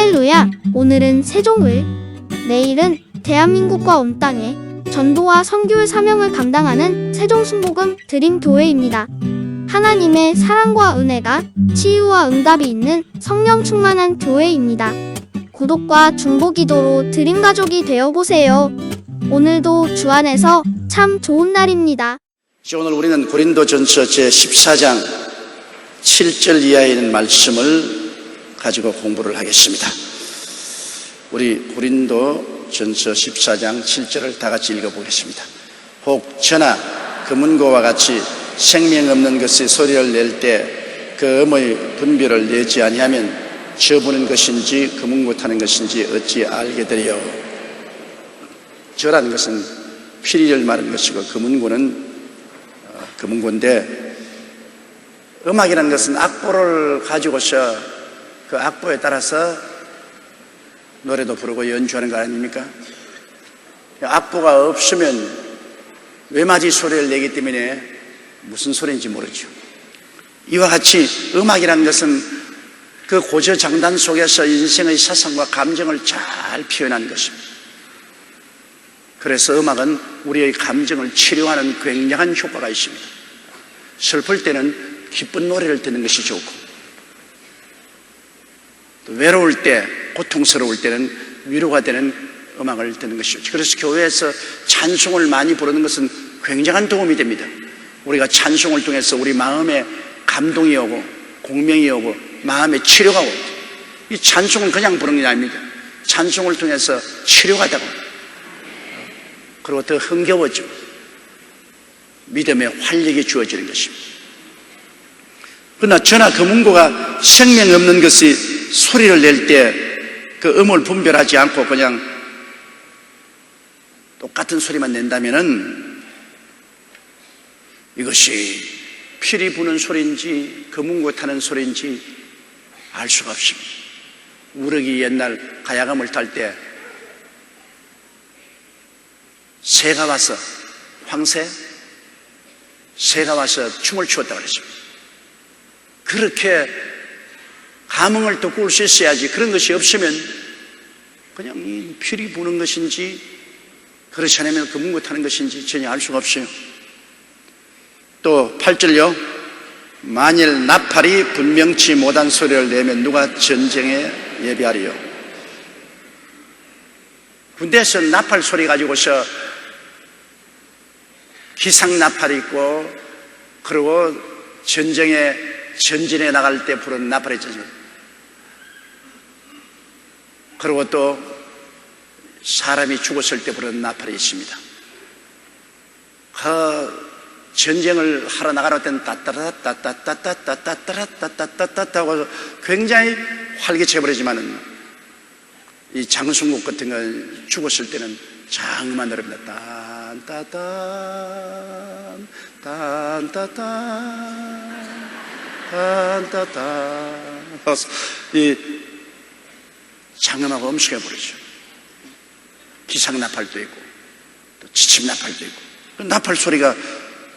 할렐루야! 오늘은 세종을, 내일은 대한민국과 온 땅에 전도와 선교의 사명을 감당하는 세종순복음 드림교회입니다. 하나님의 사랑과 은혜가 치유와 응답이 있는 성령 충만한 교회입니다. 구독과 중보기도로 드림가족이 되어보세요. 오늘도 주 안에서 참 좋은 날입니다. 오늘 우리는 고린도전서 제14장 7절 이하에 있는 말씀을 가지고 공부를 하겠습니다. 우리 고린도전서 14장 7절을 다 같이 읽어보겠습니다. 혹 저나 금은고와 같이 생명 없는 것의 소리를 낼 때 그 음의 분별을 내지 아니하면 저 부는 것인지 금은고 타는 것인지 어찌 알게 되리요. 저라는 것은 피리를 말하는 것이고 금은고인데, 음악이라는 것은 악보를 가지고서 그 악보에 따라서 노래도 부르고 연주하는 거 아닙니까? 악보가 없으면 외마디 소리를 내기 때문에 무슨 소리인지 모르죠. 이와 같이 음악이라는 것은 그 고저장단 속에서 인생의 사상과 감정을 잘 표현하는 것입니다. 그래서 음악은 우리의 감정을 치료하는 굉장한 효과가 있습니다. 슬플 때는 기쁜 노래를 듣는 것이 좋고, 또 외로울 때, 고통스러울 때는 위로가 되는 음악을 듣는 것이 좋죠. 그래서 교회에서 찬송을 많이 부르는 것은 굉장한 도움이 됩니다. 우리가 찬송을 통해서 우리 마음에 감동이 오고 공명이 오고 마음에 치료가 오고, 이 찬송은 그냥 부르는 게 아닙니다. 찬송을 통해서 치료가 되고, 그리고 더 흥겨워지고 믿음의 활력이 주어지는 것입니다. 그러나 저나 금은고가 생명 없는 것이 소리를 낼 때 그 음을 분별하지 않고 그냥 똑같은 소리만 낸다면은 이것이 피리 부는 소리인지 금은고 타는 소리인지 알 수가 없습니다. 우럭이 옛날 가야금을 탈 때 새가 와서, 새가 와서 춤을 추었다고 그랬습니다. 그렇게 감흥을 돋굴 수 있어야지. 그런 것이 없으면 그냥 이 피리 부는 것인지, 그렇지 않으면 금은고 타는 것인지 전혀 알 수가 없어요. 또 8절요. 만일 나팔이 분명치 못한 소리를 내면 누가 전쟁에 예비하리요. 군대에서 나팔 소리 가지고서 기상 나팔이 있고, 그리고 전진에 나갈 때 부르는 나팔이 있잖아요. 그리고 또 사람이 죽었을 때 부르는 나팔이 있습니다. 그 전쟁을 하러 나가는 때는 따따라따따따따따따따따따따따 하고 굉장히 활기차 버리지만은 이 장승국 같은 거 죽었을 때는 장음만 노래입니다. 딴따딴 딴따딴 딴따딴 이 장음하고 엄숙해 버리죠. 기상나팔도 있고 또 지침나팔도 있고, 그 나팔 소리가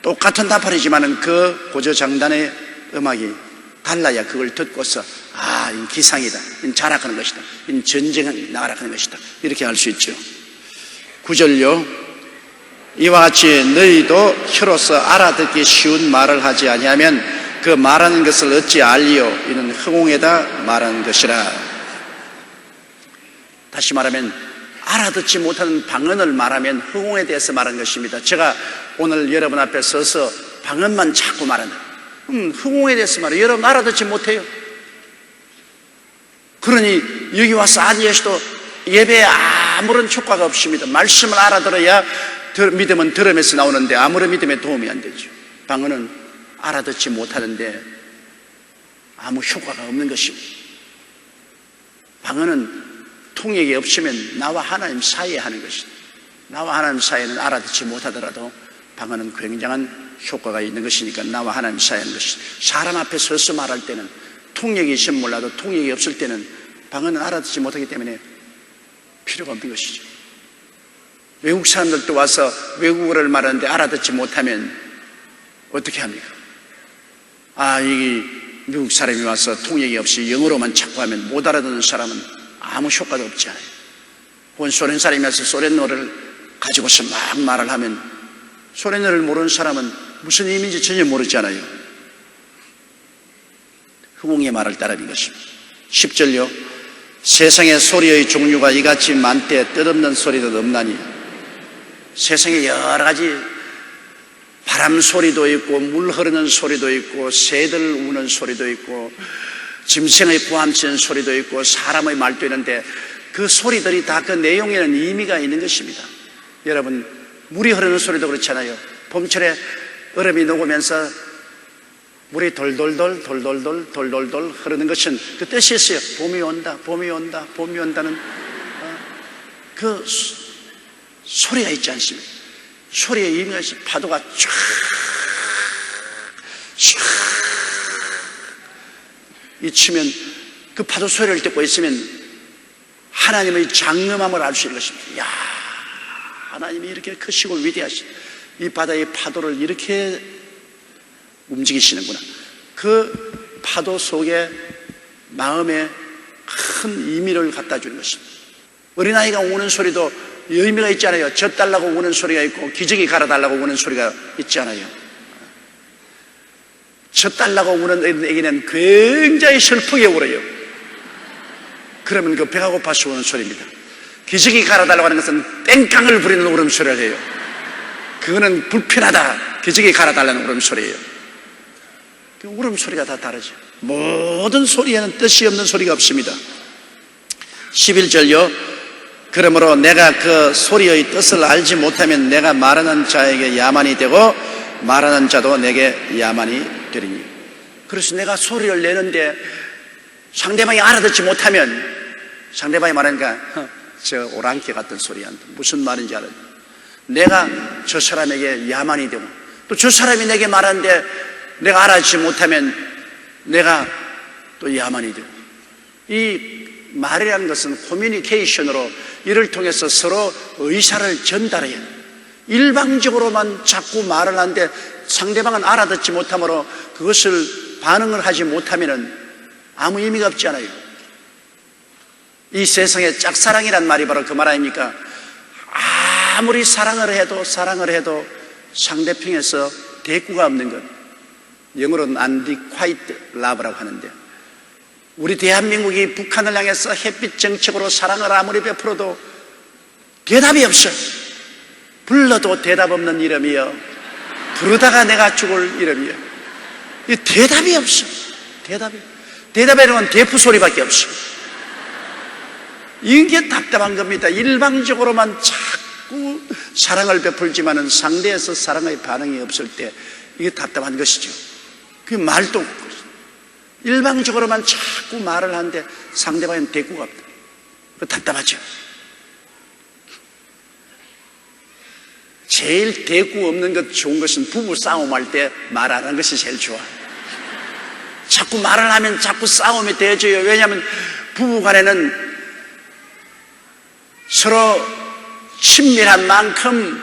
똑같은 나팔이지만은 그 고저장단의 음악이 달라야 그걸 듣고서 이 기상이다, 이 자락하는 것이다, 이 전쟁에 나가라는 것이다, 이렇게 알 수 있죠. 9절요. 이와 같이 너희도 혀로서 알아듣기 쉬운 말을 하지 아니하면 그 말하는 것을 어찌 알리요. 이는 허공에다 말하는 것이라. 다시 말하면 알아듣지 못하는 방언을 말하면 허공에 대해서 말하는 것입니다. 제가 오늘 여러분 앞에 서서 방언만 자꾸 말한다. 허공에 대해서 말해요. 여러분 알아듣지 못해요. 그러니 여기 와서 앉으셔도 예배에 아무런 효과가 없습니다. 말씀을 알아들어야 믿음은 들음에서 나오는데 아무런 믿음에 도움이 안 되죠. 방언은 알아듣지 못하는데 아무 효과가 없는 것입니다. 방언은 통역이 없으면 나와 하나님 사이에 하는 것이다. 나와 하나님 사이에는 알아듣지 못하더라도 방언은 굉장한 효과가 있는 것이니까 나와 하나님 사이에 하는 것이다. 사람 앞에 서서 말할 때는 통역이 있으면 몰라도 통역이 없을 때는 방언은 알아듣지 못하기 때문에 필요가 없는 것이죠. 외국 사람들도 와서 외국어를 말하는데 알아듣지 못하면 어떻게 합니까? 이 미국 사람이 와서 통역이 없이 영어로만 자꾸 하면 못 알아듣는 사람은 아무 효과도 없지 않아요. 혹은 소련 사람이라서 소련 노래를 가지고서 막 말을 하면 소련 노래를 모르는 사람은 무슨 의미인지 전혀 모르잖아요. 후궁의 말을 따르는 것입니다. 10절요. 세상의 소리의 종류가 이같이 많되 뜻없는 소리도 없나니. 세상에 여러 가지 바람 소리도 있고 물 흐르는 소리도 있고 새들 우는 소리도 있고 짐승의 고함치는 소리도 있고 사람의 말도 있는데 그 소리들이 다 그 내용에는 의미가 있는 것입니다. 여러분, 물이 흐르는 소리도 그렇잖아요. 봄철에 얼음이 녹으면서 물이 돌돌돌 흐르는 것은 그 뜻이 있어요. 봄이 온다, 봄이 온다, 봄이 온다는 그 소리가 있지 않습니까? 소리의 의미가 있어요. 파도가 쫙 이 치면 그 파도 소리를 듣고 있으면 하나님의 장엄함을 알 수 있는 것입니다. 야, 하나님이 이렇게 크시고 위대하시, 이 바다의 파도를 이렇게 움직이시는구나. 그 파도 속에 마음에 큰 의미를 갖다 주는 것입니다. 어린아이가 우는 소리도 의미가 있잖아요. 젖달라고 우는 소리가 있고 기저귀 갈아달라고 우는 소리가 있잖아요. 젖달라고 우는 애기는 굉장히 슬프게 울어요. 그러면 그 배가 고파서 우는 소리입니다. 기저귀 갈아달라고 하는 것은 땡깡을 부리는 울음소리를 해요. 그거는 불편하다, 기저귀 갈아달라는 울음소리예요. 그 울음소리가 다 다르죠. 모든 소리에는 뜻이 없는 소리가 없습니다. 11절요. 그러므로 내가 그 소리의 뜻을 알지 못하면 내가 말하는 자에게 야만이 되고 말하는 자도 내게 야만이 되리니. 그래서 내가 소리를 내는데 상대방이 알아듣지 못하면 상대방이 말하니까 저 오랑캐 같은 소리야. 무슨 말인지 알아요. 내가 저 사람에게 야만이 되고 또 저 사람이 내게 말하는데 내가 알아듣지 못하면 내가 또 야만이 되고. 이 말이라는 것은 커뮤니케이션으로 이를 통해서 서로 의사를 전달해야 해요. 일방적으로만 자꾸 말을 하는데 상대방은 알아듣지 못하므로 그것을 반응을 하지 못하면 아무 의미가 없지 않아요. 이 세상에 짝사랑이란 말이 바로 그 말 아닙니까? 아무리 사랑을 해도 상대편에서 대꾸가 없는 것. 영어로는 unrequited love라고 하는데, 우리 대한민국이 북한을 향해서 햇빛 정책으로 사랑을 아무리 베풀어도 대답이 없어요. 불러도 대답 없는 이름이요, 부르다가 내가 죽을 이름이요. 이 대답이 없어. 대답에는 건 대프 소리밖에 없어. 이게 답답한 겁니다. 일방적으로만 자꾸 사랑을 베풀지만은 상대에서 사랑의 반응이 없을 때 이게 답답한 것이죠. 그 말도 없고 일방적으로만 자꾸 말을 하는데 상대방은 대꾸가 없다. 그 답답하죠. 제일 대꾸 없는 것 좋은 것은 부부 싸움할 때 말하는 것이 제일 좋아. 자꾸 말을 하면 자꾸 싸움이 되어져요. 왜냐하면 부부 간에는 서로 친밀한 만큼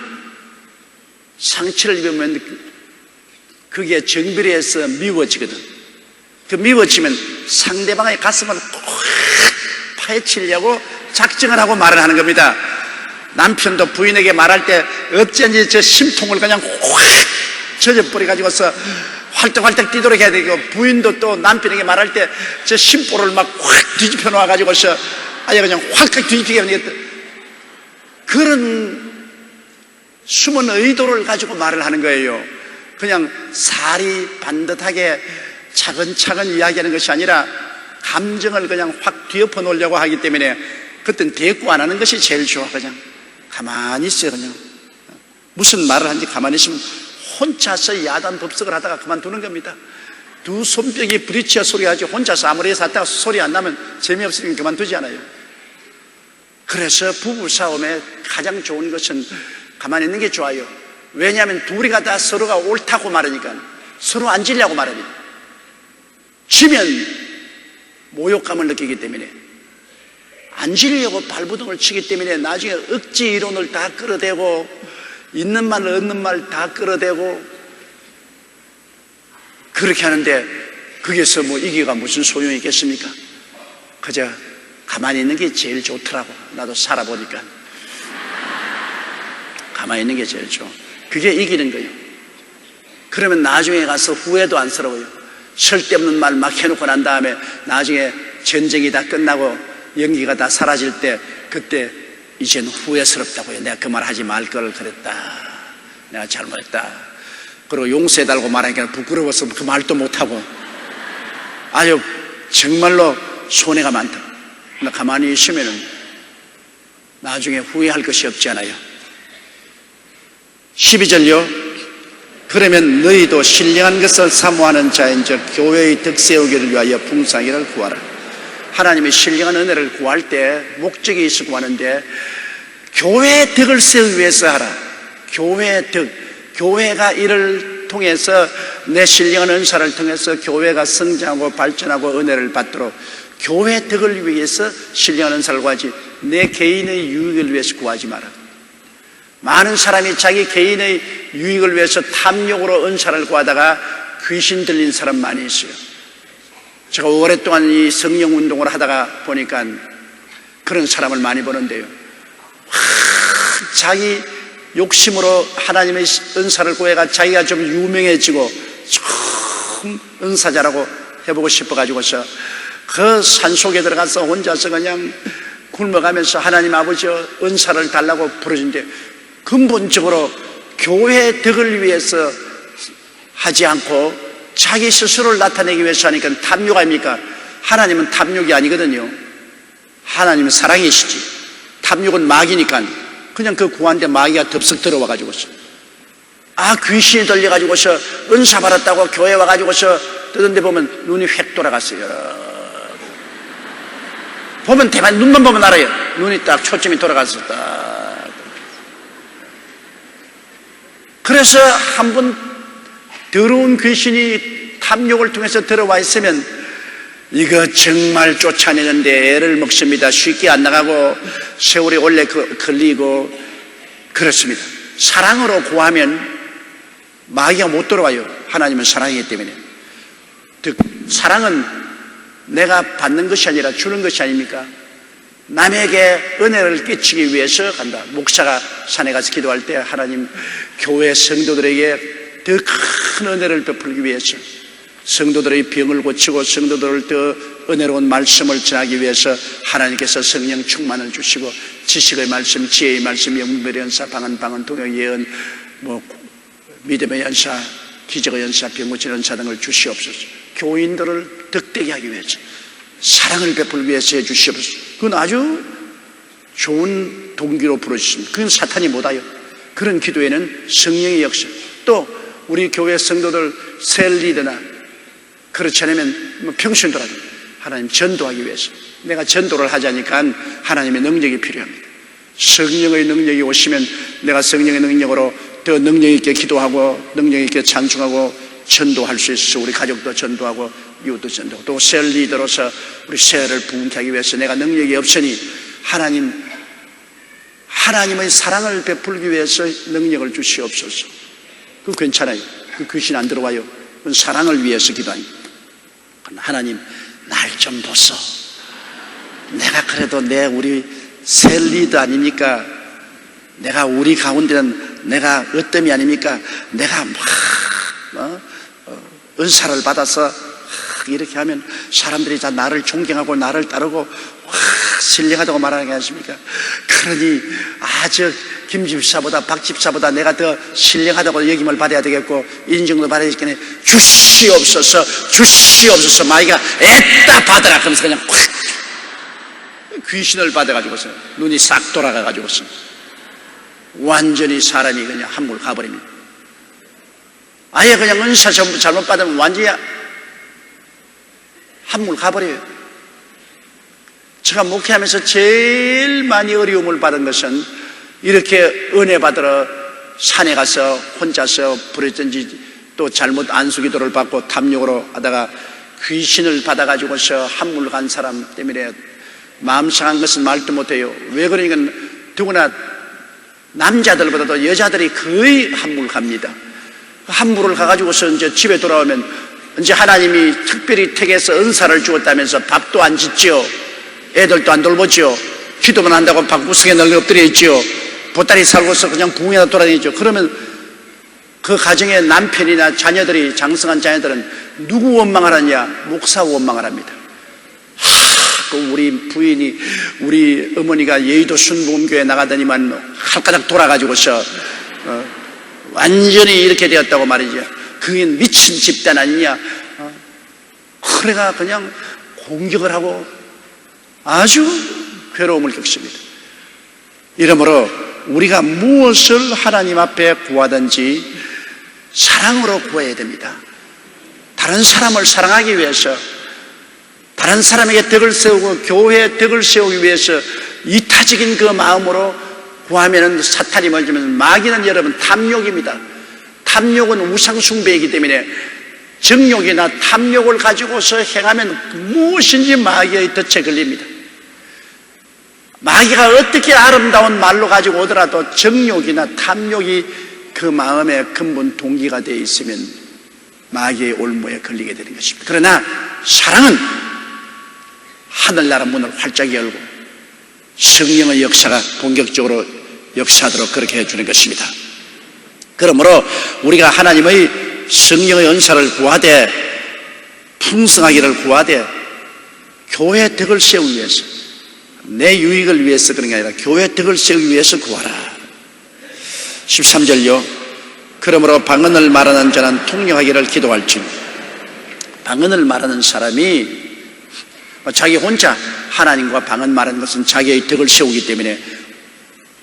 상처를 입으면 그게 정비례해서 미워지거든. 그 미워지면 상대방의 가슴을 꽉 파헤치려고 작정을 하고 말을 하는 겁니다. 남편도 부인에게 말할 때 어쩐지 저 심통을 그냥 확 젖어버려가지고서 활떡활떡 뛰도록 해야 되고, 부인도 또 남편에게 말할 때 저 심보를 막 확 뒤집혀 놓아가지고서 아예 그냥 확 뒤집히게 하는 그런 숨은 의도를 가지고 말을 하는 거예요. 그냥 살이 반듯하게 차근차근 이야기하는 것이 아니라 감정을 그냥 확 뒤엎어 놓으려고 하기 때문에 그땐 대꾸 안 하는 것이 제일 좋아. 그냥 가만히 있어요. 그냥 무슨 말을 하는지 가만히 있으면 혼자서 야단 법석을 하다가 그만두는 겁니다. 두 손뼉이 부딪혀 소리하지 혼자서 아무리 해서 하다가 소리 안 나면 재미없으니까 그만두지 않아요. 그래서 부부싸움에 가장 좋은 것은 가만히 있는 게 좋아요. 왜냐하면 둘이가 다 서로가 옳다고 말하니까, 서로 안 지려고 말합니다. 지면 모욕감을 느끼기 때문에, 안 지려고 발부둥을 치기 때문에 나중에 억지 이론을 다 끌어대고 있는 말 없는 말 다 끌어대고 그렇게 하는데 거기서 뭐 이기가 무슨 소용이 있겠습니까? 그저 가만히 있는 게 제일 좋더라고. 나도 살아보니까 가만히 있는 게 제일 좋아. 그게 이기는 거예요. 그러면 나중에 가서 후회도 안스러워요. 쓸데없는 말 막 해놓고 난 다음에 나중에 전쟁이 다 끝나고 연기가 다 사라질 때 그때 이젠 후회스럽다고요. 내가 그 말 하지 말 걸 그랬다. 내가 잘못했다. 그리고 용서해달라고 말하니까 부끄러워서 그 말도 못하고 아주 정말로 손해가 많다. 근데 가만히 있으면은 나중에 후회할 것이 없지 않아요. 12절요. 그러면 너희도 신령한 것을 사모하는 자인즉 교회의 덕 세우기를 위하여 풍성하기를 구하라. 하나님의 신령한 은혜를 구할 때 목적이 있어 구하는데 교회의 덕을 세우기 위해서 하라. 교회의 덕, 교회가 이를 통해서 내 신령한 은사를 통해서 교회가 성장하고 발전하고 은혜를 받도록 교회의 덕을 위해서 신령한 은사를 구하지 내 개인의 유익을 위해서 구하지 마라. 많은 사람이 자기 개인의 유익을 위해서 탐욕으로 은사를 구하다가 귀신 들린 사람 많이 있어요. 제가 오랫동안 이 성령 운동을 하다가 보니까 그런 사람을 많이 보는데요. 자기 욕심으로 하나님의 은사를 구해가 자기가 좀 유명해지고 좀 은사자라고 해보고 싶어가지고서 그 산속에 들어가서 혼자서 그냥 굶어가면서 하나님 아버지 은사를 달라고 부르짖는데 근본적으로 교회의 덕을 위해서 하지 않고 자기 스스로를 나타내기 위해서 하니까 탐욕 아닙니까? 하나님은 탐욕이 아니거든요. 하나님은 사랑이시지. 탐욕은 마귀니까 그냥 그 구한데 마귀가 덥석 들어와가지고서 귀신이 들려가지고서 은사 받았다고 교회 와가지고서 뜨던데 보면 눈이 획 돌아갔어요. 보면 대만 눈만 보면 알아요. 눈이 딱 초점이 돌아가서 딱. 그래서 한번 더러운 귀신이 탐욕을 통해서 들어와 있으면 이거 정말 쫓아내는데 애를 먹습니다. 쉽게 안 나가고 세월이 오래 걸리고 그렇습니다. 사랑으로 구하면 마귀가 못 들어와요. 하나님은 사랑이기 때문에. 즉 사랑은 내가 받는 것이 아니라 주는 것이 아닙니까? 남에게 은혜를 끼치기 위해서 간다. 목사가 산에 가서 기도할 때 하나님 교회 성도들에게 더 큰 은혜를 베풀기 위해서 성도들의 병을 고치고 성도들을 더 은혜로운 말씀을 전하기 위해서 하나님께서 성령 충만을 주시고 지식의 말씀, 지혜의 말씀, 영분별의 연사, 방언, 동역 예언, 믿음의 연사, 기적의 연사, 병 고치는 연사 등을 주시옵소서. 교인들을 덕되게 하기 위해서 사랑을 베풀기 위해서 해주시옵소서. 그건 아주 좋은 동기로 부르셨습니다. 그건 사탄이 못하요. 그런 기도에는 성령의 역사, 또 우리 교회 성도들 셀 리더나 그렇지 않으면 평신도라도 하나님 전도하기 위해서 내가 전도를 하자니까 하나님의 능력이 필요합니다. 성령의 능력이 오시면 내가 성령의 능력으로 더 능력 있게 기도하고 능력 있게 찬송하고 전도할 수 있어서 우리 가족도 전도하고 이웃도 전도하고 또 셀 리더로서 우리 세를 부흥케 하기 위해서 내가 능력이 없으니 하나님의 사랑을 베풀기 위해서 능력을 주시옵소서. 그거 괜찮아요. 그 귀신 안 들어와요. 그건 사랑을 위해서 기도합니다. 하나님 날 좀 보소. 내가 그래도 우리 셀 리더 아닙니까? 내가 우리 가운데는 내가 으뜸이 아닙니까? 내가 은사를 받아서 이렇게 하면 사람들이 다 나를 존경하고 나를 따르고 신령하다고 말하는 게 아니십니까? 그러니 아주 김 집사보다 박 집사보다 내가 더 신령하다고 여김을 받아야 되겠고 인정도 받아야 되겠네. 주시옵소서 마귀가 애따 받아라 그러면서 그냥 콱 귀신을 받아가지고서 눈이 싹 돌아가가지고서 완전히 사람이 그냥 한물 가버립니다. 아예 그냥 은사 전부 잘못 받으면 완전히 한물 가버려요. 제가 목회하면서 제일 많이 어려움을 받은 것은 이렇게 은혜 받으러 산에 가서 혼자서 부르든지 또 잘못 안수기도를 받고 탐욕으로 하다가 귀신을 받아가지고서 한물 간 사람 때문에 마음 상한 것은 말도 못해요. 왜 그러니까 더구나 남자들보다도 여자들이 거의 한물 갑니다. 한물을 가가지고서 이제 집에 돌아오면 이제 하나님이 특별히 택해서 은사를 주었다면서 밥도 안 짓죠. 애들도 안 돌보죠. 기도만 한다고 방구석에 널리 엎드려 있죠. 보따리 살고서 그냥 부흥에다 돌아다니죠. 그러면 그 가정의 남편이나 자녀들이, 장성한 자녀들은 누구 원망하느냐? 목사 원망을 합니다. 우리 부인이, 우리 어머니가 여의도 순복음교회 나가더니만 칼가닥 돌아가지고서 완전히 이렇게 되었다고 말이죠. 그게 미친 집단 아니냐? 그래가 그냥 공격을 하고 아주 괴로움을 겪습니다. 이러므로 우리가 무엇을 하나님 앞에 구하든지 사랑으로 구해야 됩니다. 다른 사람을 사랑하기 위해서, 다른 사람에게 덕을 세우고 교회에 덕을 세우기 위해서 이타적인 그 마음으로 구하면 사탄이 뭐냐면, 마귀는 여러분 탐욕입니다. 탐욕은 우상숭배이기 때문에 정욕이나 탐욕을 가지고서 행하면 무엇인지 마귀의 덫에 걸립니다. 마귀가 어떻게 아름다운 말로 가지고 오더라도 정욕이나 탐욕이 그 마음의 근본 동기가 되어 있으면 마귀의 올무에 걸리게 되는 것입니다. 그러나 사랑은 하늘나라 문을 활짝 열고 성령의 역사가 본격적으로 역사하도록 그렇게 해주는 것입니다. 그러므로 우리가 하나님의 성령의 은사를 구하되, 풍성하기를 구하되, 교회의 덕을 세우기 위해서, 내 유익을 위해서 그런 게 아니라 교회의 덕을 세우기 위해서 구하라. 13절요. 그러므로 방언을 말하는 자는 통역하기를 기도할지니. 방언을 말하는 사람이 자기 혼자 하나님과 방언 말하는 것은 자기의 덕을 세우기 때문에,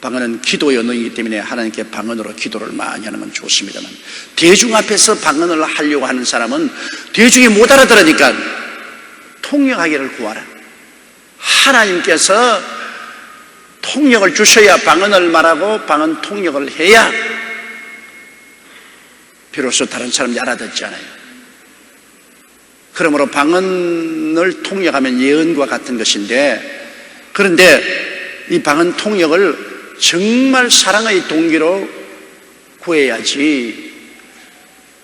방언은 기도의 언어이기 때문에 하나님께 방언으로 기도를 많이 하는 건 좋습니다만, 대중 앞에서 방언을 하려고 하는 사람은 대중이 못 알아들으니까 통역하기를 구하라. 하나님께서 통역을 주셔야 방언을 말하고 방언 통역을 해야 비로소 다른 사람이 알아듣잖아요. 그러므로 방언을 통역하면 예언과 같은 것인데, 그런데 이 방언 통역을 정말 사랑의 동기로 구해야지,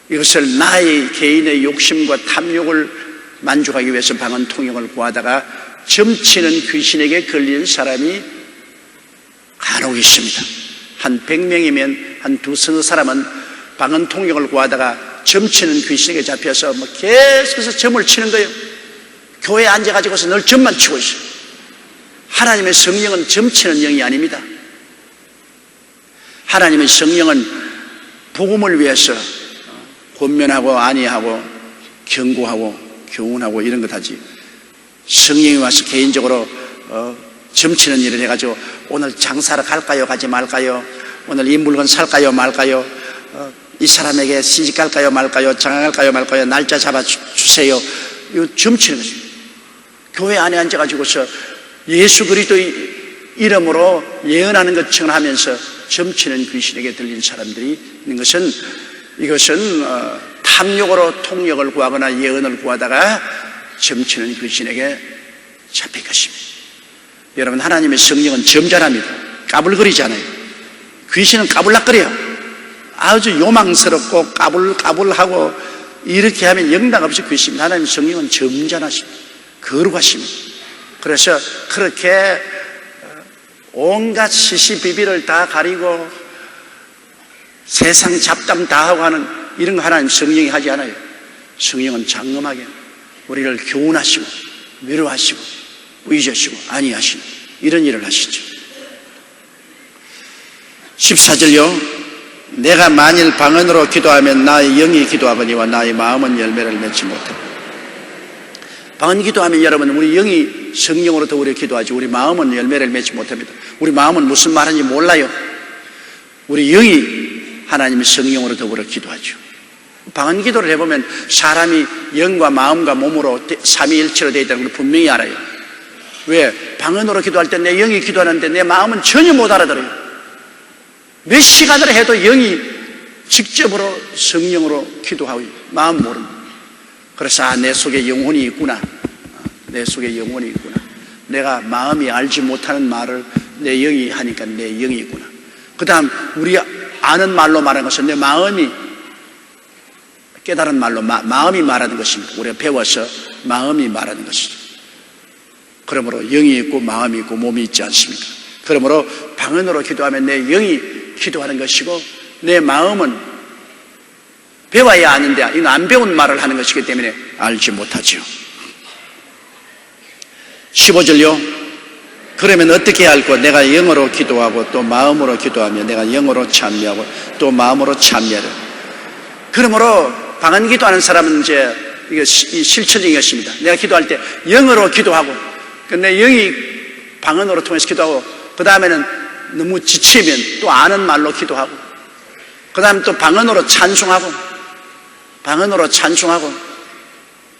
이것을 나의 개인의 욕심과 탐욕을 만족하기 위해서 방언 통역을 구하다가 점치는 귀신에게 걸린 사람이 간혹 있습니다. 한 100명이면 한 두서너 사람은 방언 통역을 구하다가 점치는 귀신에게 잡혀서 계속해서 점을 치는 거예요. 교회에 앉아가지고서 늘 점만 치고 있어요. 하나님의 성령은 점치는 영이 아닙니다. 하나님의 성령은 복음을 위해서 권면하고 안위하고 경고하고 교훈하고 이런 것 하지, 성령이 와서 개인적으로 점치는 일을 해가지고 오늘 장사를 갈까요 가지 말까요, 오늘 이 물건 살까요 말까요, 이 사람에게 시집 갈까요 말까요, 장가갈까요 말까요, 날짜 잡아주세요, 이거 점치는 거죠. 교회 안에 앉아가지고서 예수 그리스도의 이름으로 예언하는 것처럼 하면서 점치는 귀신에게 들린 사람들이 있는 것은, 이것은 탐욕으로 통역을 구하거나 예언을 구하다가 점치는 귀신에게 잡힐 것입니다. 여러분, 하나님의 성령은 점잖합니다. 까불거리지 않아요. 귀신은 까불락거려요. 아주 요망스럽고 까불하고 이렇게 하면 영락 없이 귀신입니다. 하나님의 성령은 점잖하십니다. 거룩하십니다. 그래서 그렇게 온갖 시시비비를 다 가리고 세상 잡담 다 하고 하는 이런 거 하나님 성령이 하지 않아요. 성령은 장엄하게 우리를 교훈하시고 위로하시고 의지하시고 안위하시고 이런 일을 하시죠. 14절요. 내가 만일 방언으로 기도하면 나의 영이 기도하거니와 나의 마음은 열매를 맺지 못해. 방언 기도하면 여러분, 우리 영이 성령으로 더불어 기도하지 우리 마음은 열매를 맺지 못합니다. 우리 마음은 무슨 말인지 몰라요. 우리 영이 하나님의 성령으로 더불어 기도하죠. 방언 기도를 해보면 사람이 영과 마음과 몸으로 삼위일체로 되어 있다는 걸 분명히 알아요. 왜? 방언으로 기도할 때 내 영이 기도하는데 내 마음은 전혀 못 알아들어요. 몇 시간을 해도 영이 직접으로 성령으로 기도하고 마음 모릅니다. 그래서 내 속에 영혼이 있구나. 내 속에 영혼이 있구나. 내가 마음이 알지 못하는 말을 내 영이 하니까 내 영이 있구나. 그 다음 우리 아는 말로 말하는 것은 내 마음이 깨달은 말로 마음이 말하는 것입니다. 우리가 배워서 마음이 말하는 것이죠. 그러므로 영이 있고 마음이 있고 몸이 있지 않습니까? 그러므로 방언으로 기도하면 내 영이 기도하는 것이고 내 마음은 배워야 아는데 이건 안 배운 말을 하는 것이기 때문에 알지 못하죠. 15절요. 그러면 어떻게 할꼬? 내가 영어로 기도하고 또 마음으로 기도하며 내가 영어로 참여하고 또 마음으로 참여를. 그러므로 방언 기도하는 사람은 이제 이게 실천적인 것입니다. 내가 기도할 때 영어로 기도하고 내 영이 방언으로 통해서 기도하고 그 다음에는 너무 지치면 또 아는 말로 기도하고 그 다음에 또 방언으로 찬송하고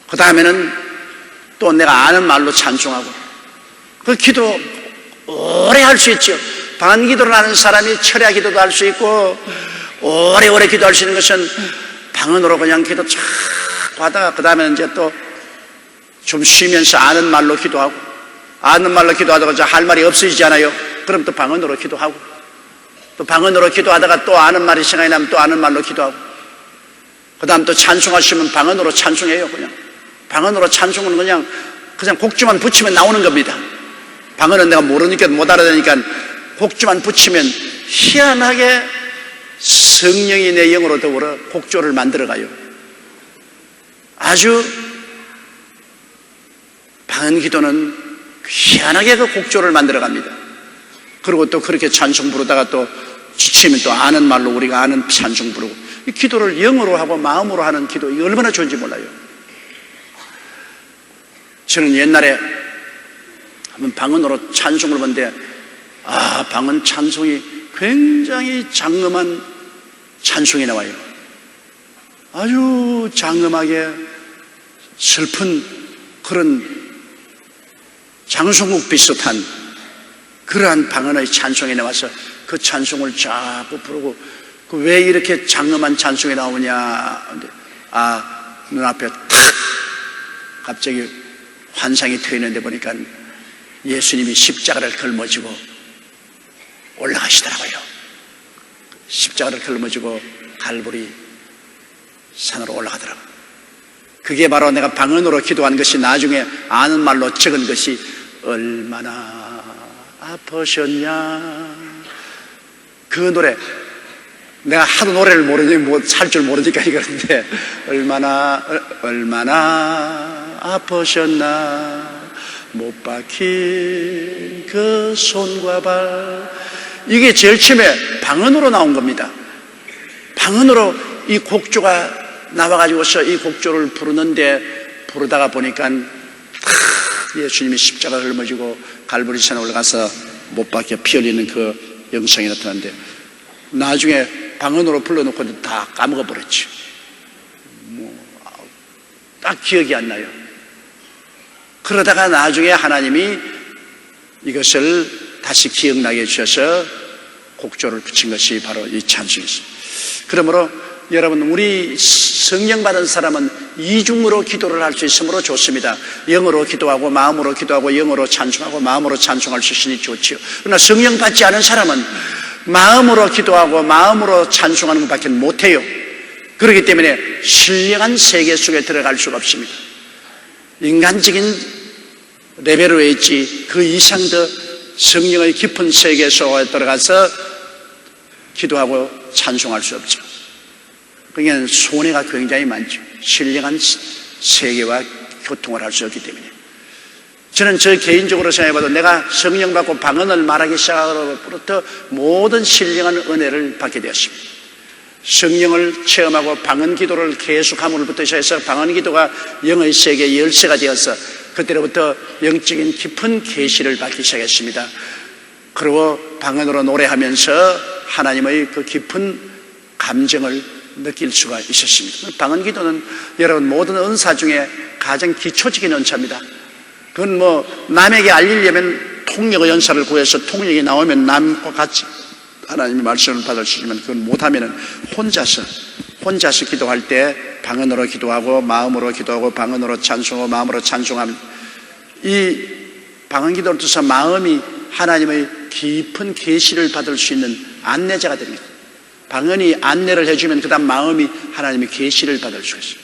그 다음에는 또 내가 아는 말로 찬송하고 그 기도 오래 할 수 있죠. 방언 기도를 하는 사람이 철야 기도도 할 수 있고 오래오래 기도할 수 있는 것은 방언으로 그냥 기도 쫙 하다가 그 다음에 이제 또 좀 쉬면서 아는 말로 기도하고 아는 말로 기도하다가 할 말이 없어지잖아요. 그럼 또 방언으로 기도하고 또 방언으로 기도하다가 또 아는 말이 생각이 나면 또 아는 말로 기도하고 그 다음 또 찬송하시면 방언으로 찬송해요. 그냥 방언으로 찬송은 그냥 곡주만 붙이면 나오는 겁니다. 방언은 내가 모르니까 못 알아듣니까 곡주만 붙이면 희한하게 성령이 내 영으로 더불어 곡조를 만들어가요. 아주 방언 기도는 희한하게 그 곡조를 만들어갑니다. 그리고 또 그렇게 찬송 부르다가 또 지치면 또 아는 말로 우리가 아는 찬송 부르고 이 기도를 영어로 하고 마음으로 하는 기도 이게 얼마나 좋은지 몰라요. 저는 옛날에 한번 방언으로 찬송을 보는데 방언 찬송이 굉장히 장엄한 찬송이 나와요. 아주 장엄하게 슬픈 그런 장송국 비슷한 그러한 방언의 찬송이 나와서 그 찬송을 자꾸 부르고 왜 이렇게 장엄한 찬송이 나오냐. 눈앞에 탁 갑자기 환상이 트이는데 보니까 예수님이 십자가를 걸머지고 올라가시더라고요. 십자가를 걸머지고 갈보리 산으로 올라가더라고요. 그게 바로 내가 방언으로 기도한 것이 나중에 아는 말로 적은 것이 얼마나 아프셨냐. 그 노래 내가 하도 노래를 모르니 살 줄 모르니까 이러는데 얼마나 아프셨나 못 박힌 그 손과 발. 이게 제일 처음에 방언으로 나온 겁니다. 방언으로 이 곡조가 나와가지고서 이 곡조를 부르는데 부르다가 보니까 예수님이 십자가를 짊어지고 갈보리산에 올라가서 못 박혀 피 흘리는 그 영상이 나타났는데 나중에 방언으로 불러놓고 다 까먹어버렸죠. 딱 기억이 안 나요. 그러다가 나중에 하나님이 이것을 다시 기억나게 해주셔서 곡조를 붙인 것이 바로 이 찬송이었습니다. 그러므로 여러분 우리 성령 받은 사람은 이중으로 기도를 할 수 있으므로 좋습니다. 영어로 기도하고 마음으로 기도하고 영어로 찬송하고 마음으로 찬송할 수 있으니 좋지요. 그러나 성령 받지 않은 사람은 마음으로 기도하고 마음으로 찬송하는 것밖에 못해요. 그렇기 때문에 신령한 세계 속에 들어갈 수가 없습니다. 인간적인 레벨로 있지 그 이상 더 성령의 깊은 세계 속에 들어가서 기도하고 찬송할 수 없죠. 그러니까 손해가 굉장히 많죠. 신령한 세계와 교통을 할 수 없기 때문에. 저는 저 개인적으로 생각해봐도 내가 성령 받고 방언을 말하기 시작하고부터 모든 신령한 은혜를 받게 되었습니다. 성령을 체험하고 방언 기도를 계속함으로부터 시작해서 방언 기도가 영의 세계의 열쇠가 되어서 그때로부터 영적인 깊은 계시를 받기 시작했습니다. 그리고 방언으로 노래하면서 하나님의 그 깊은 감정을 느낄 수가 있었습니다. 방언 기도는 여러분 모든 은사 중에 가장 기초적인 은사입니다. 그건 남에게 알리려면 통역의 연사를 구해서 통역이 나오면 남과 같이 하나님의 말씀을 받을 수 있지만 그건 못하면은 혼자서 기도할 때 방언으로 기도하고 마음으로 기도하고 방언으로 찬송하고 마음으로 찬송하면 이 방언 기도를 통해서 마음이 하나님의 깊은 계시를 받을 수 있는 안내자가 됩니다. 방언이 안내를 해주면 그 다음 마음이 하나님의 계시를 받을 수 있어요.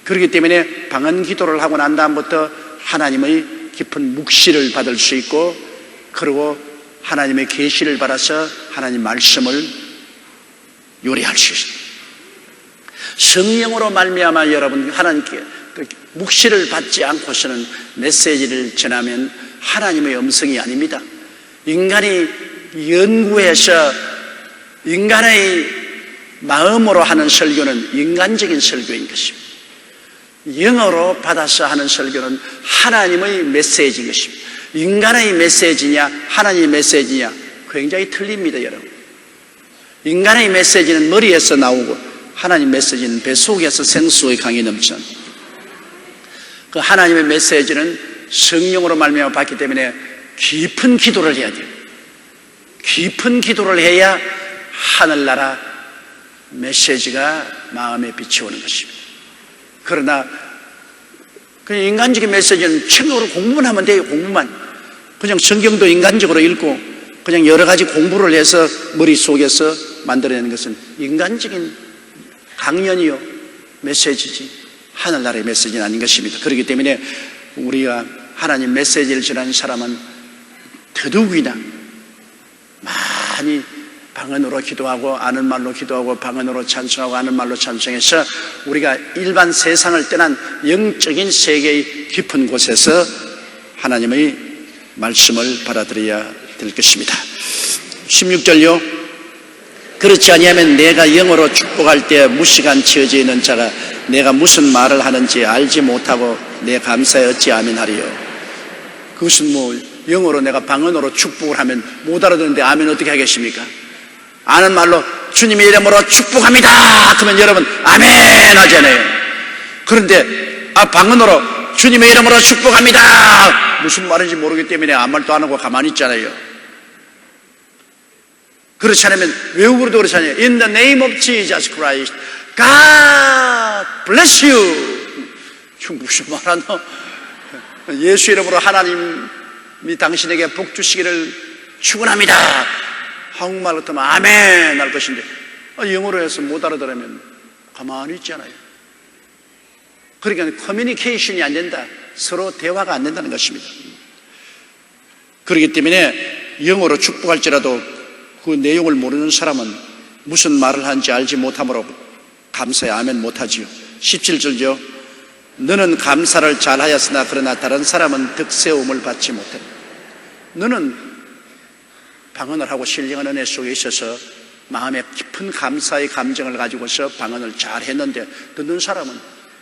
그렇기 때문에 방언 기도를 하고 난 다음부터 하나님의 깊은 묵시를 받을 수 있고, 그리고 하나님의 계시를 받아서 하나님 말씀을 요리할 수 있습니다. 성령으로 말미암아 여러분 하나님께 묵시를 받지 않고서는 메시지를 전하면 하나님의 음성이 아닙니다. 인간이 연구해서 인간의 마음으로 하는 설교는 인간적인 설교인 것입니다. 영어로 받아서 하는 설교는 하나님의 메시지인 것입니다. 인간의 메시지냐 하나님의 메시지냐 굉장히 틀립니다, 여러분. 인간의 메시지는 머리에서 나오고 하나님 메시지는 뱃속에서 생수의 강이 넘치는, 그 하나님의 메시지는 성령으로 말미암아 받기 때문에 깊은 기도를 해야 돼요. 깊은 기도를 해야 하늘나라 메시지가 마음에 비치오는 것입니다. 그러나 그냥 인간적인 메시지는 책으로 공부만 하면 돼요. 공부만. 그냥 성경도 인간적으로 읽고 그냥 여러 가지 공부를 해서 머릿속에서 만들어내는 것은 인간적인 강연이요 메시지지 하늘나라의 메시지는 아닌 것입니다. 그렇기 때문에 우리가 하나님 메시지를 전하는 사람은 더더욱이나 많이 방언으로 기도하고 아는 말로 기도하고 방언으로 찬송하고 아는 말로 찬송해서 우리가 일반 세상을 떠난 영적인 세계의 깊은 곳에서 하나님의 말씀을 받아들여야 될 것입니다. 16절요. 그렇지 아니하면 내가 영어로 축복할 때 무시간 지어져 있는 자가 내가 무슨 말을 하는지 알지 못하고 내 감사에 어찌 아멘하리요. 그것은 뭐 영어로 내가 방언으로 축복을 하면 못 알아듣는데 아멘 어떻게 하겠습니까? 아는 말로 주님의 이름으로 축복합니다 그러면 여러분 아멘 하잖아요. 그런데 방언으로 주님의 이름으로 축복합니다 무슨 말인지 모르기 때문에 아무 말도 안 하고 가만히 있잖아요. 그렇지 않으면 외국어로도 그렇지 않아요. In the name of Jesus Christ God bless you. 무슨 말하노? 예수 이름으로 하나님이 당신에게 복 주시기를 축원합니다. 한국말 같으면 아멘 할 것인데 영어로 해서 못 알아들으면 가만히 있잖아요. 그러니까 커뮤니케이션이 안 된다. 서로 대화가 안 된다는 것입니다. 그렇기 때문에 영어로 축복할지라도 그 내용을 모르는 사람은 무슨 말을 하는지 알지 못하므로 감사에 아멘 못하지요. 17절죠. 너는 감사를 잘하였으나 그러나 다른 사람은 득세움을 받지 못해. 너는 방언을 하고 신령한 은혜 속에 있어서 마음에 깊은 감사의 감정을 가지고서 방언을 잘 했는데 듣는 사람은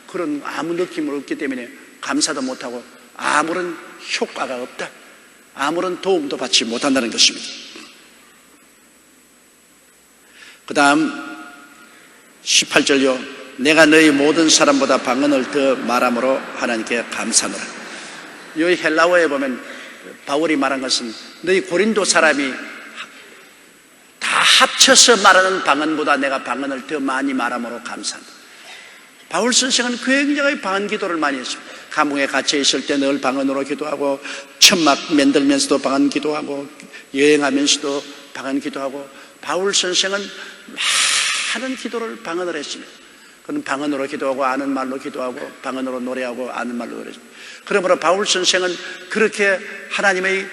그런 아무 느낌을 없기 때문에 감사도 못하고 아무런 효과가 없다. 아무런 도움도 받지 못한다는 것입니다. 그 다음 18절요. 내가 너희 모든 사람보다 방언을 더 말함으로 하나님께 감사하노라. 여기 헬라어에 보면 바울이 말한 것은 너희 고린도 사람이 다 합쳐서 말하는 방언보다 내가 방언을 더 많이 말함으로 감사한다. 바울 선생은 굉장히 방언 기도를 많이 했습니다. 감옥에 갇혀 있을 때 늘 방언으로 기도하고 천막 만들면서도 방언 기도하고 여행하면서도 방언 기도하고 바울 선생은 많은 기도를 방언을 했습니다. 그는 방언으로 기도하고 아는 말로 기도하고 방언으로 노래하고 아는 말로 노래했습니다. 그러므로 바울 선생은 그렇게 하나님의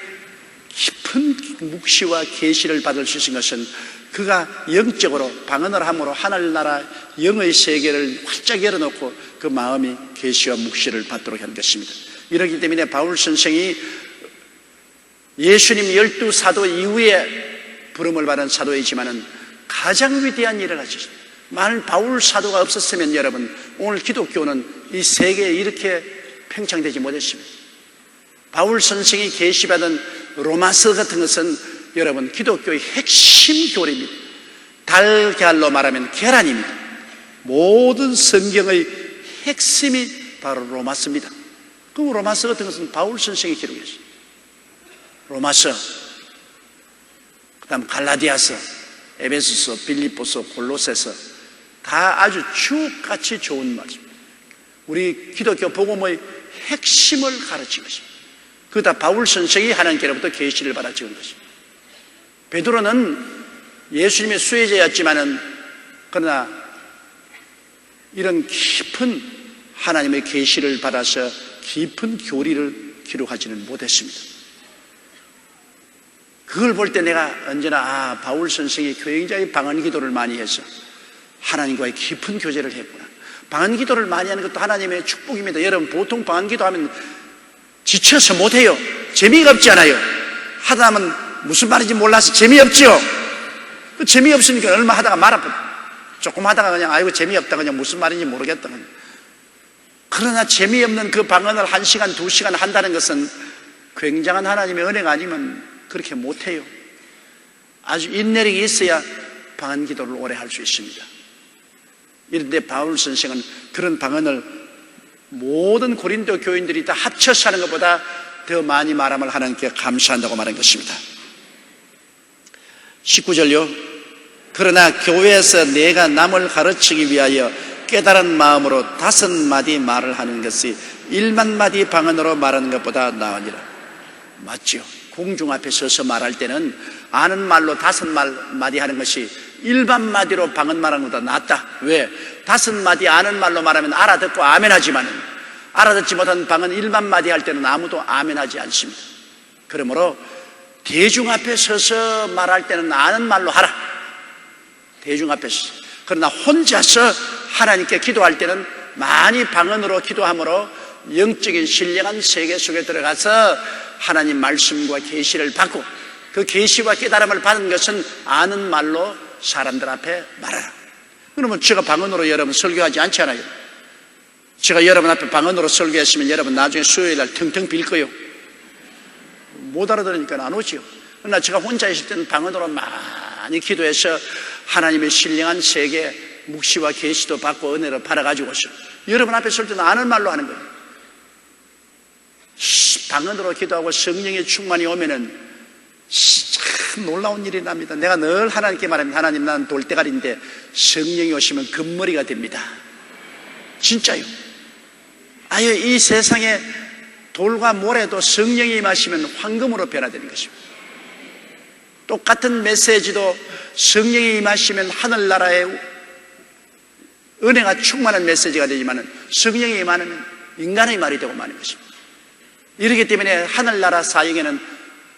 깊은 묵시와 계시를 받을 수 있는 것은 그가 영적으로 방언을 함으로 하늘나라 영의 세계를 활짝 열어놓고 그 마음이 계시와 묵시를 받도록 한 것입니다. 이렇기 때문에 바울 선생이 예수님 12사도 이후에 부름을 받은 사도이지만은 가장 위대한 일을 하셨습니다. 만일 바울 사도가 없었으면 여러분 오늘 기독교는 이 세계에 이렇게 팽창되지 못했습니다. 바울 선생이 계시받은 로마서 같은 것은 여러분 기독교의 핵심 교리입니다. 달걀로 말하면 계란입니다. 모든 성경의 핵심이 바로 로마서입니다. 그 로마서 같은 것은 바울 선생이 기록했습니다. 로마서, 그 다음 갈라디아서, 에베소서, 빌립보서, 골로새서 다 아주 주옥같이 좋은 말씀. 우리 기독교 복음의 핵심을 가르친 것입니다. 그거 다 바울 선생이 하나님께로부터 계시를 받아 찍은 것입니다. 베드로는 예수님의 수혜자였지만은 그러나 이런 깊은 하나님의 계시를 받아서 깊은 교리를 기록하지는 못했습니다. 그걸 볼 때 내가 언제나 바울 선생이 굉장히 방언 기도를 많이 해서 하나님과의 깊은 교제를 했구나. 방언 기도를 많이 하는 것도 하나님의 축복입니다. 여러분, 보통 방언 기도하면 지쳐서 못해요. 재미가 없지 않아요. 하다 보면 무슨 말인지 몰라서 재미없죠. 그 재미없으니까 얼마 하다가 말아버려. 조금 하다가 그냥 아이고 재미없다, 그냥 무슨 말인지 모르겠다. 그러나 재미없는 그 방언을 1시간, 2시간 한다는 것은 굉장한 하나님의 은혜가 아니면 그렇게 못해요. 아주 인내력이 있어야 방언 기도를 오래 할 수 있습니다. 이런데 바울 선생은 그런 방언을 모든 고린도 교인들이 다 합쳐서 하는 것보다 더 많이 말함을 하나님께 감사한다고 말한 것입니다. 19절요. 그러나 교회에서 내가 남을 가르치기 위하여 깨달은 마음으로 5마디 말을 하는 것이 1만마디 방언으로 말하는 것보다 나으니라. 맞죠? 공중 앞에 서서 말할 때는 아는 말로 5마디 하는 것이 1만마디로 방언 말하는 것보다 낫다. 왜? 5마디 아는 말로 말하면 알아듣고 아멘하지만 알아듣지 못한 방언 1만마디 할 때는 아무도 아멘하지 않습니다. 그러므로 대중 앞에 서서 말할 때는 아는 말로 하라. 대중 앞에서. 그러나 혼자서 하나님께 기도할 때는 많이 방언으로 기도함으로 영적인 신령한 세계 속에 들어가서 하나님 말씀과 계시를 받고 그 계시와 깨달음을 받은 것은 아는 말로 사람들 앞에 말하라. 그러면 제가 방언으로 여러분 설교하지 않잖아요. 제가 여러분 앞에 방언으로 설교했으면 여러분 나중에 수요일 날 텅텅 빌 거예요. 못 알아들으니까 안 오지요. 그러나 제가 혼자 있을 때는 방언으로 많이 기도해서 하나님의 신령한 세계 묵시와 계시도 받고 은혜를 받아가지고서 여러분 앞에 설 때는 아는 말로 하는 거예요. 방언으로 기도하고 성령의 충만이 오면은 참 놀라운 일이 납니다. 내가 늘 하나님께 말합니다. 하나님, 나는 돌대가리인데 성령이 오시면 금머리가 됩니다. 진짜요. 아유, 이 세상에 돌과 모래도 성령이 임하시면 황금으로 변화되는 것입니다. 똑같은 메시지도 성령이 임하시면 하늘나라의 은혜가 충만한 메시지가 되지만 성령이 임하면 인간의 말이 되고 마는 것입니다. 이렇기 때문에 하늘나라 사역에는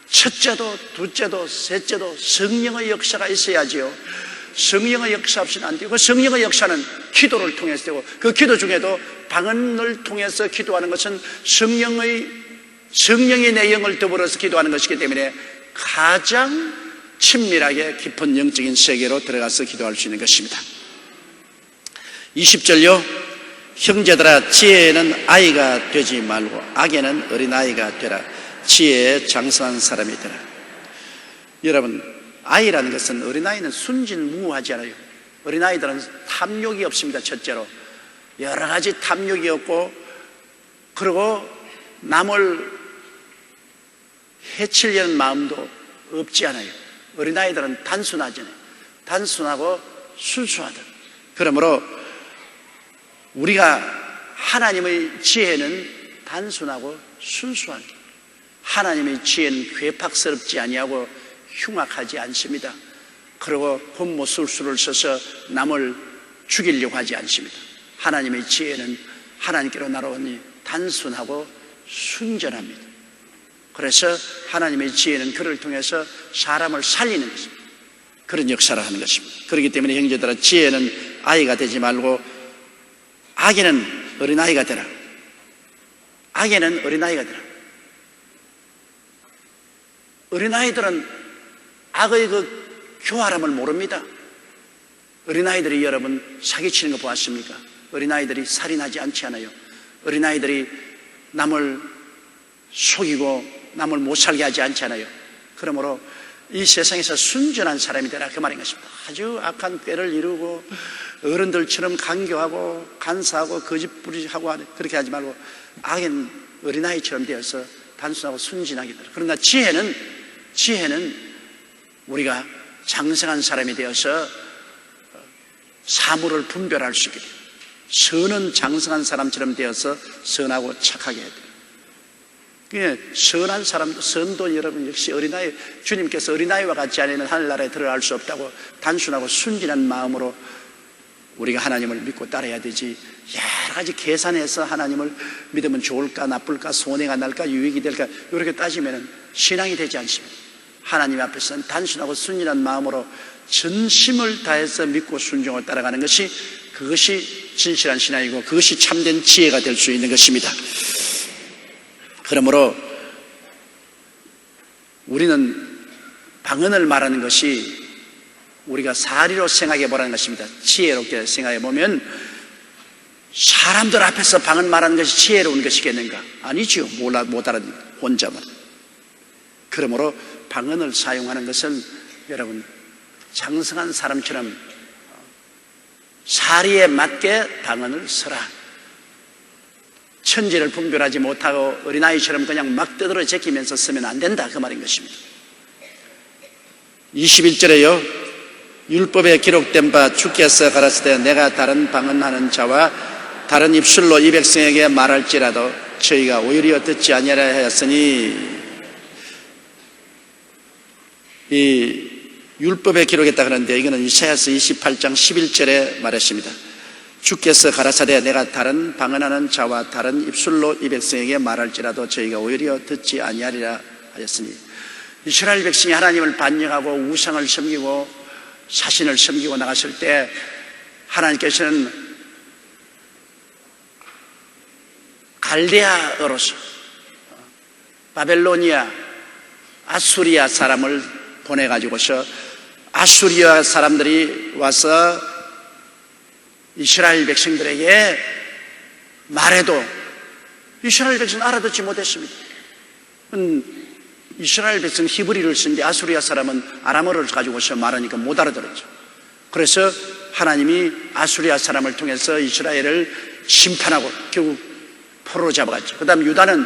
첫째도 둘째도 셋째도 성령의 역사가 있어야지요. 성령의 역사 없이는 안 되고 그 성령의 역사는 기도를 통해서 되고 그 기도 중에도 방언을 통해서 기도하는 것은 성령의 내 영을 더불어서 기도하는 것이기 때문에 가장 친밀하게 깊은 영적인 세계로 들어가서 기도할 수 있는 것입니다. 20절요. 형제들아, 지혜에는 아이가 되지 말고 악에는 어린아이가 되라. 지혜에 장성한 사람이 되라. 여러분, 아이라는 것은, 어린아이는 순진무구하지 않아요. 어린아이들은 탐욕이 없습니다. 첫째로 여러 가지 탐욕이 없고, 그리고 남을 해치려는 마음도 없지 않아요. 어린아이들은 단순하잖아요. 단순하고 순수하다. 그러므로 우리가 하나님의 지혜는 단순하고 순수한, 하나님의 지혜는 괴팍스럽지 아니하고 흉악하지 않습니다. 그리고 곤모술수를 써서 남을 죽이려고 하지 않습니다. 하나님의 지혜는 하나님께로 날아오니 단순하고 순전합니다. 그래서 하나님의 지혜는 그를 통해서 사람을 살리는 것입니다. 그런 역사를 하는 것입니다. 그렇기 때문에 형제들아, 지혜는 아이가 되지 말고 악에는 어린아이가 되라. 악에는 어린아이가 되라. 어린아이들은 악의 그 교활함을 모릅니다. 어린아이들이 여러분 사기치는 거 보았습니까? 어린아이들이 살인하지 않지 않아요. 어린아이들이 남을 속이고 남을 못 살게 하지 않잖아요. 그러므로 이 세상에서 순전한 사람이 되라, 그 말인 것입니다. 아주 악한 꾀를 이루고 어른들처럼 간교하고 간사하고 거짓부리하고 그렇게 하지 말고 악인 어린아이처럼 되어서 단순하고 순진하게 되라. 그러나 지혜는 우리가 장성한 사람이 되어서 사물을 분별할 수 있게 돼요. 선은 장성한 사람처럼 되어서 선하고 착하게 해야 돼요. 선한 사람도, 선도 여러분 역시 어린아이, 주님께서 어린아이와 같지 않으면 하늘나라에 들어갈 수 없다고 단순하고 순진한 마음으로 우리가 하나님을 믿고 따라야 되지, 여러 가지 계산해서 하나님을 믿으면 좋을까 나쁠까 손해가 날까 유익이 될까 이렇게 따지면 신앙이 되지 않습니다. 하나님 앞에서는 단순하고 순진한 마음으로 전심을 다해서 믿고 순종을 따라가는 것이, 그것이 진실한 신앙이고 그것이 참된 지혜가 될 수 있는 것입니다. 그러므로 우리는 방언을 말하는 것이 우리가 사리로 생각해 보라는 것입니다. 지혜롭게 생각해 보면 사람들 앞에서 방언 말하는 것이 지혜로운 것이겠는가? 아니죠. 못 알아듣는 혼자만. 그러므로 방언을 사용하는 것은 여러분 장성한 사람처럼 사리에 맞게 방언을 써라. 천지를 분별하지 못하고 어린아이처럼 그냥 막 떠들어 제끼면서 쓰면 안 된다, 그 말인 것입니다. 21절에요 율법에 기록된 바 주께서 가라사대 내가 다른 방언하는 자와 다른 입술로 이 백성에게 말할지라도 저희가 오히려 듣지 아니하라 하였으니, 이 율법에 기록했다 그러는데 이거는 이사야서 28장 11절에 말했습니다. 주께서 가라사대 내가 다른 방언하는 자와 다른 입술로 이 백성에게 말할지라도 저희가 오히려 듣지 아니하리라 하였으니, 이스라엘 백성이 하나님을 반역하고 우상을 섬기고 사신을 섬기고 나갔을 때 하나님께서는 갈대아어로서 바벨로니아 아수리아 사람을 보내가지고서 아수리아 사람들이 와서 이스라엘 백성들에게 말해도 이스라엘 백성은 알아듣지 못했습니다. 이스라엘 백성 히브리를 쓰는데 아수리아 사람은 아람어를 가지고서 말하니까 못 알아들었죠. 그래서 하나님이 아수리아 사람을 통해서 이스라엘을 심판하고 결국 포로로 잡아갔죠. 그 다음 유다는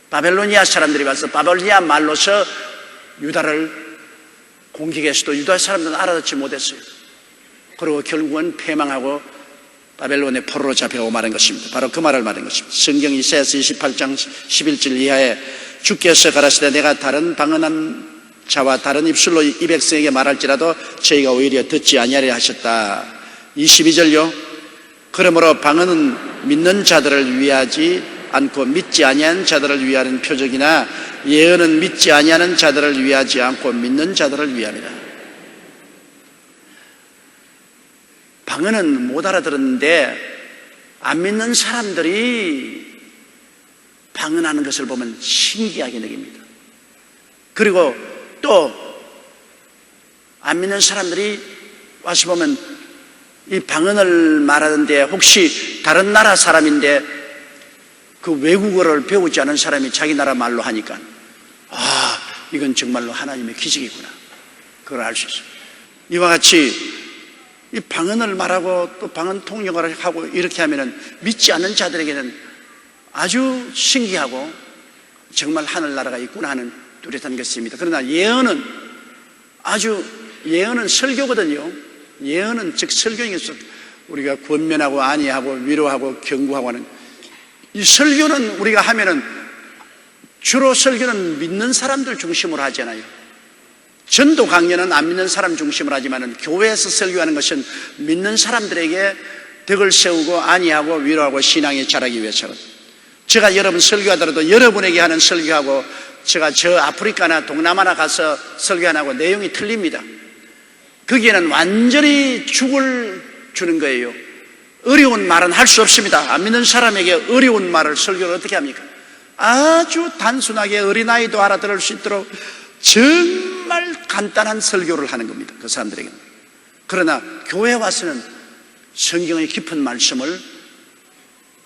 바벨로니아 사람들이 와서 바벨로니아 말로서 유다를 공격했어도 유다 사람들은 알아듣지 못했어요. 그리고 결국은 패망하고 바벨론의 포로로 잡혀오고 말한 것입니다. 바로 그 말을 말한 것입니다. 성경 이사야서 28장 11절 이하에 주께서 가라사대 내가 다른 방언한 자와 다른 입술로 이 백성에게 말할지라도 저희가 오히려 듣지 아니하리라 하셨다. 22절요 그러므로 방언은 믿는 자들을 위하지 않고 믿지 아니하는 자들을 위하는 표적이나 예언은 믿지 아니하는 자들을 위하지 않고 믿는 자들을 위함이라. 방언은 못 알아들었는데 안 믿는 사람들이 방언하는 것을 보면 신기하게 느낍니다. 그리고 또 안 믿는 사람들이 와서 보면 이 방언을 말하는데 혹시 다른 나라 사람인데 그 외국어를 배우지 않은 사람이 자기 나라 말로 하니까 이건 정말로 하나님의 기적이구나, 그걸 알 수 있어요. 이와 같이 이 방언을 말하고 또 방언 통역을 하고 이렇게 하면은 믿지 않는 자들에게는 아주 신기하고 정말 하늘나라가 있구나 하는 뚜렷한 것입니다. 그러나 예언은 설교거든요. 예언은 즉 설교에서 우리가 권면하고 안위하고 위로하고 경고하고 하는 이 설교는 우리가 하면은 주로 설교는 믿는 사람들 중심으로 하잖아요. 전도 강연은 안 믿는 사람 중심으로 하지만은 교회에서 설교하는 것은 믿는 사람들에게 덕을 세우고 안위하고 위로하고 신앙이 자라기 위해서는, 제가 여러분 설교하더라도 여러분에게 하는 설교하고 제가 저 아프리카나 동남아나 가서 설교 안 하고 내용이 틀립니다. 거기에는 완전히 죽을 주는 거예요. 어려운 말은 할 수 없습니다. 안 믿는 사람에게 어려운 말을 설교를 어떻게 합니까? 아주 단순하게 어린아이도 알아들을 수 있도록 정말 간단한 설교를 하는 겁니다, 그 사람들에게는. 그러나 교회에 와서는 성경의 깊은 말씀을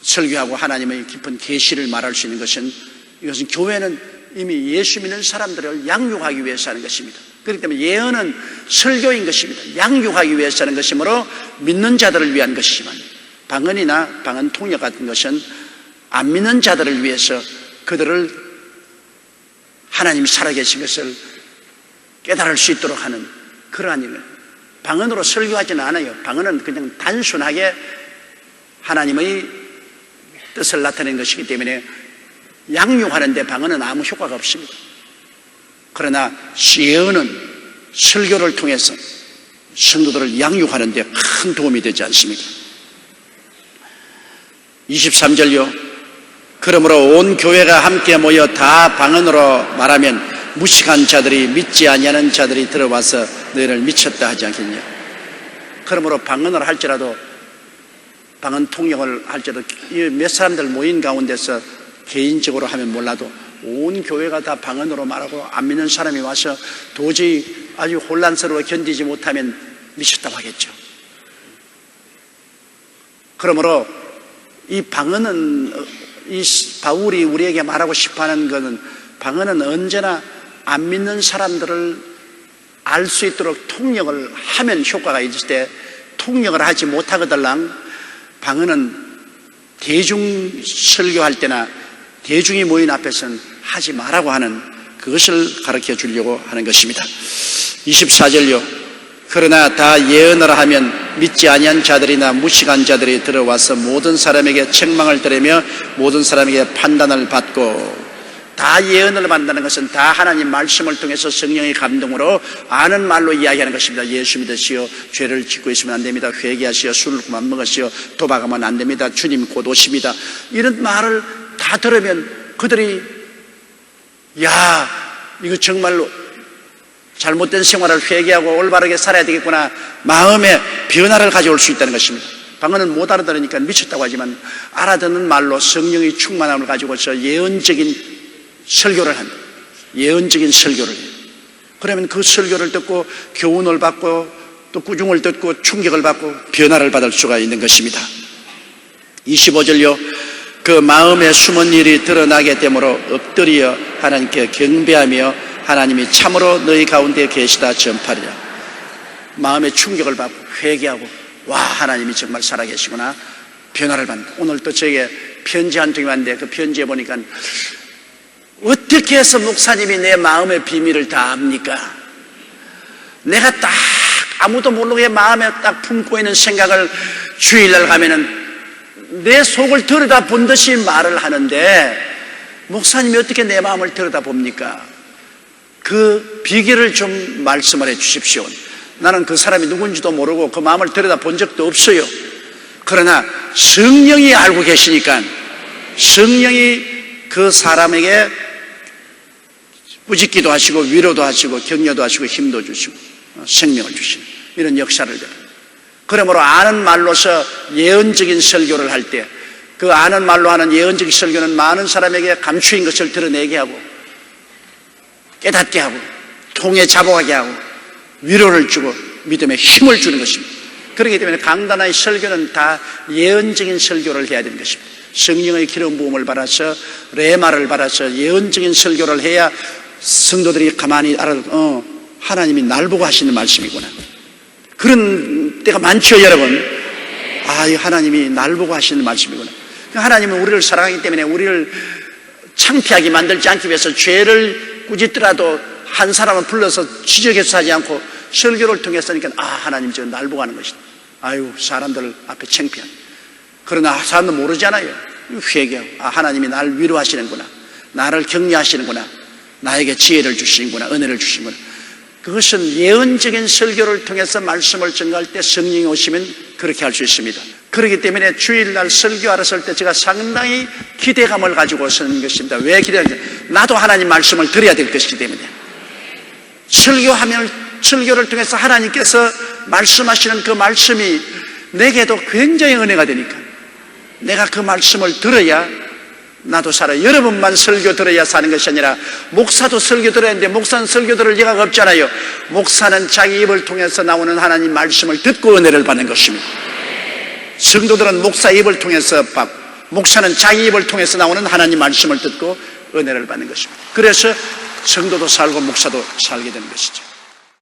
설교하고 하나님의 깊은 계시를 말할 수 있는 것은, 이것은 교회는 이미 예수 믿는 사람들을 양육하기 위해서 하는 것입니다. 그렇기 때문에 예언은 설교인 것입니다. 양육하기 위해서 하는 것이므로 믿는 자들을 위한 것이지만, 방언이나 방언 통역 같은 것은 안 믿는 자들을 위해서 그들을 하나님이 살아계신 것을 깨달을 수 있도록 하는 그러한 일을, 방언으로 설교하지는 않아요. 방언은 그냥 단순하게 하나님의 뜻을 나타내는 것이기 때문에 양육하는데 방언은 아무 효과가 없습니다. 그러나 예언은 설교를 통해서 성도들을 양육하는 데 큰 도움이 되지 않습니까? 23절요. 그러므로 온 교회가 함께 모여 다 방언으로 말하면 무식한 자들이 믿지 아니하는 자들이 들어와서 너희를 미쳤다 하지 않겠냐. 그러므로 방언을 할지라도 방언 통역을 할지라도 몇 사람들 모인 가운데서 개인적으로 하면 몰라도 온 교회가 다 방언으로 말하고 안 믿는 사람이 와서 도저히 아주 혼란스러워 견디지 못하면 미쳤다고 하겠죠. 그러므로 이 방언은 이 바울이 우리에게 말하고 싶어하는 것은 방언은 언제나 안 믿는 사람들을 알 수 있도록 통역을 하면 효과가 있을 때 통역을 하지 못하거들랑 방언은 대중 설교할 때나 대중이 모인 앞에서는 하지 말라고 하는 그것을 가르쳐 주려고 하는 것입니다. 24절요. 그러나 다 예언을 하면 믿지 아니한 자들이나 무식한 자들이 들어와서 모든 사람에게 책망을 들으며 모든 사람에게 판단을 받고, 다 예언을 받는다는 것은 다 하나님 말씀을 통해서 성령의 감동으로 아는 말로 이야기하는 것입니다. 예수 믿으시오, 죄를 짓고 있으면 안 됩니다. 회개하시오, 술을 그만 먹으시오, 도박하면 안 됩니다. 주님 곧 오십니다. 이런 말을 다 들으면 그들이 야, 이거 정말로 잘못된 생활을 회개하고 올바르게 살아야 되겠구나, 마음의 변화를 가져올 수 있다는 것입니다. 방언은 못 알아들으니까 미쳤다고 하지만 알아듣는 말로 성령의 충만함을 가지고서 예언적인 설교를 합니다. 예언적인 설교를 해요. 그러면 그 설교를 듣고 교훈을 받고 또 꾸중을 듣고 충격을 받고 변화를 받을 수가 있는 것입니다. 25절요. 그 마음에 숨은 일이 드러나게 되므로 엎드려 하나님께 경배하며 하나님이 참으로 너희 가운데 계시다 전파리라. 마음의 충격을 받고 회개하고, 와, 하나님이 정말 살아계시구나, 변화를 받는다. 오늘 또 저에게 편지 한 통이 왔는데 그 편지에 보니까 어떻게 해서 목사님이 내 마음의 비밀을 다 압니까? 내가 딱 아무도 모르게 마음에 딱 품고 있는 생각을 주일날 가면은 내 속을 들여다 본 듯이 말을 하는데 목사님이 어떻게 내 마음을 들여다 봅니까? 그 비결을 좀 말씀을 해 주십시오. 나는 그 사람이 누군지도 모르고 그 마음을 들여다 본 적도 없어요. 그러나 성령이 알고 계시니까 성령이 그 사람에게 꾸짖기도 하시고 위로도 하시고 격려도 하시고 힘도 주시고 생명을 주시는 이런 역사를 해요. 그러므로 아는 말로서 예언적인 설교를 할 때 그 아는 말로 하는 예언적인 설교는 많은 사람에게 감추인 것을 드러내게 하고 깨닫게 하고 통에 잡아가게 하고 위로를 주고 믿음에 힘을 주는 것입니다. 그렇기 때문에 강단의 설교는 다 예언적인 설교를 해야 되는 것입니다. 성령의 기름 부음을 받아서 레마를 받아서 예언적인 설교를 해야 성도들이 가만히 알아, 하나님이 날 보고 하시는 말씀이구나. 그런 때가 많죠, 여러분. 아, 이 하나님이 날 보고 하시는 말씀이구나. 하나님은 우리를 사랑하기 때문에 우리를 창피하게 만들지 않기 위해서 죄를 꾸짖더라도 한 사람을 불러서 지적해서 하지 않고 설교를 통해서니까, 아, 하나님 지금 날 보고 하는 것이다. 아유, 사람들 앞에 창피한. 그러나 사람도 모르잖아요. 회개하고, 아, 하나님이 날 위로하시는구나, 나를 격려하시는구나, 나에게 지혜를 주시는구나, 은혜를 주시는구나. 그것은 예언적인 설교를 통해서 말씀을 전가할 때 성령이 오시면 그렇게 할 수 있습니다. 그렇기 때문에 주일날 설교하러 설 때 제가 상당히 기대감을 가지고 서는 것입니다. 왜 기대하는지, 나도 하나님 말씀을 들어야 될 것이기 때문에. 설교를 통해서 하나님께서 말씀하시는 그 말씀이 내게도 굉장히 은혜가 되니까 내가 그 말씀을 들어야 나도 살아요. 여러분만 설교 들어야 사는 것이 아니라 목사도 설교 들어야 하는데 목사는 설교 들을 예가 없잖아요. 목사는 자기 입을 통해서 나오는 하나님 말씀을 듣고 은혜를 받는 것입니다. 성도들은 목사 입을 통해서 받고, 목사는 자기 입을 통해서 나오는 하나님 말씀을 듣고 은혜를 받는 것입니다. 그래서 성도도 살고 목사도 살게 되는 것이죠.